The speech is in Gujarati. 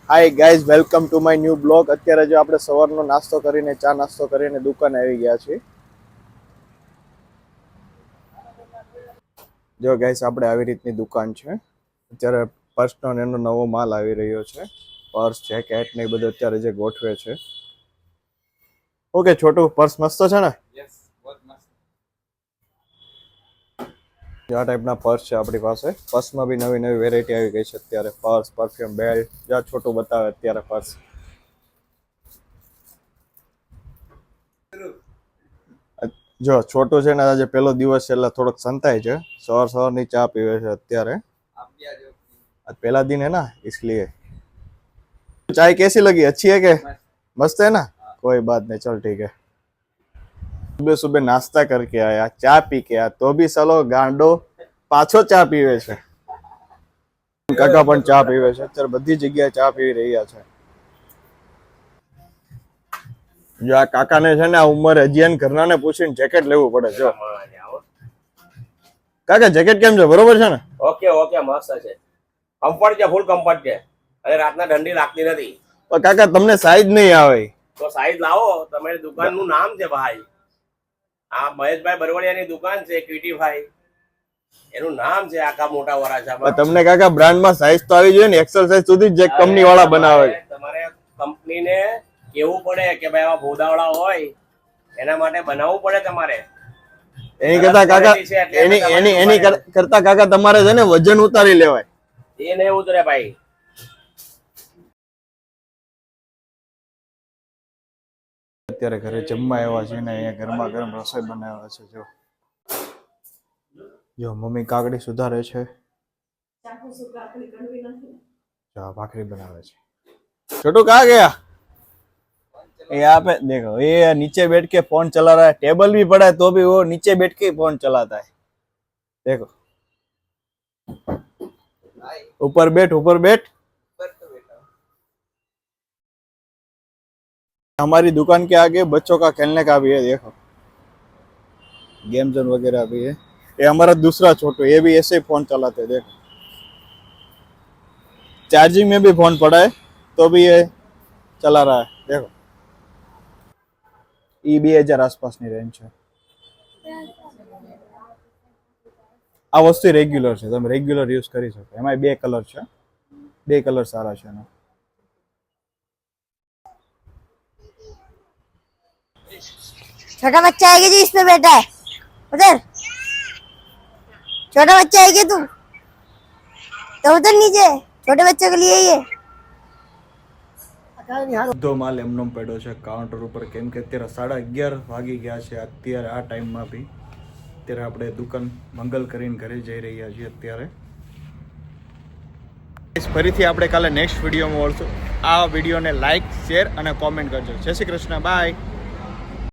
Hi guys, welcome to my new blog. અત્યારે જો આપણે સવારનો નાસ્તો કરીને ચા નાસ્તો કરીને દુકાને આવી ગયા છીએ. જો ગાઈઝ, આપણે આવી રીતની દુકાન છે. અત્યારે પર્સનો એનો નવો માલ આવી રહ્યો છે. પર્સ, જેકેટ ને એ બધું અત્યારે જે ગોઠવે છે. ઓકે છોટું, પર્સ મસ્ત છે ને? આ ટાઈપના પર્સ છે આપણી પાસે. પર્સમાં બી નવી નવી વેરાયટી આવી ગઈ છે અત્યારે. પર્સ, પરફ્યુમ, બેલ્ટ, જ્યાં છોટું બતાવે અત્યારે પર્સ. જો છોટું છે ને, આજે પહેલો દિવસ છે એટલે થોડોક સંતાય છે. સવારની ચા પીવે છે અત્યારે. आज पहला दिन है ना, इसलिए. चाय कैसी लगी? अच्छी है के मस्त है ना? कोई बात नहीं, चल ठीक है. सुबह सुबह नाश्ता करके आया, चा पी के आया, तो भी चलो गांडो पाछो चा पीवे છે. કાકા પણ ચા પીવે છે. અત્યારે બધી જગ્યાએ ચા પી રહ્યા છે. જો આ કાકાને છે ને, આ ઉંમર હજી ઘરનાને પૂછીને જેકેટ લેવું પડે. જો કાકા જેકેટ કેમ છે? બરોબર છે ને? ઓકે ઓકે, મસ્ત છે. કમ્ફર્ટ છે, ફૂલ કમ્ફર્ટ છે. અને રાતના ઠંડી લાગતી નથી. પણ કાકા તમને સાઈઝ નહીં આવે તો સાઈઝ લાવો. તમારી દુકાનનું નામ છે ભાઈ. આ મહેશભાઈ બરવડિયાની દુકાન છે, ક્વિટીફાઈ. એનું નામ છે આખા મોટા વરાછામાં. તમને કાકા બ્રાન્ડમાં સાઈઝ તો આવી જોઈએ ને. એક્સેલ સાઈઝ સુધી જે કંપની વાળા બનાવે. તમારે કંપનીને કેવું પડે કે ભાઈ આવા ભોદાવાળા હોય, એના માટે બનાવવું પડે તમારે. એની કરતા કાકા એની કરતા કાકા તમારે છે ને વજન ઉતારી લેવાય. એ નહીં ઉતરે ભાઈ. અત્યારે ઘરે જમવા આવ્યા છે ને, અહીંયા ગરમા ગરમ રસોઈ બનાવ્યા છે. જો મમ્મી કાકડી સુધારે છે. ભાખરી બનાવે છે. छोटू कहाँ गया? यहाँ पे देखो, ये नीचे बैठ के फोन चला रहा है. टेबल भी पड़ा है तो भी वो नीचे बैठ के फोन चलाता है. देखो, ऊपर बैठ, ऊपर बैठ. हमारी दुकान के आगे बच्चों का खेलने का भी है. देखो, गेम जोन वगैरह भी है. ये हमारा दूसरा छोटू, ये भी ऐसे ही फोन चलाते हैं. देखो, चार्जिंग में भी फोन पड़ा है तो भी ये चला रहा है. देखो, ये 2000 આસપાસની રેન્જ છે. આ વસ્તુ રેગ્યુલર છે, તમે રેગ્યુલર યુઝ કરી શકો. એમાં બે કલર છે, બે કલર સારા છે એના. छोटा बच्चा है जी, इस पे बैठा है उधर. छोटा बच्चा है क्या तू? तो उधर नीचे छोटे बच्चों के लिए ये બધો માલ એમનો પડ્યો છે કાઉન્ટર ઉપર. કેમ કે અત્યારે 11:30 વાગી ગયા છે. અત્યારે આ ટાઈમમાં બી અત્યારે આપણે દુકાન મંગલ કરીને ઘરે જઈ રહ્યા છીએ. અત્યારે ફરીથી આપણે કાલે નેક્સ્ટ વિડીયોમાં મળશું. આ વિડીયોને લાઈક, શેર અને કોમેન્ટ કરજો. જય શ્રી કૃષ્ણ, બાય.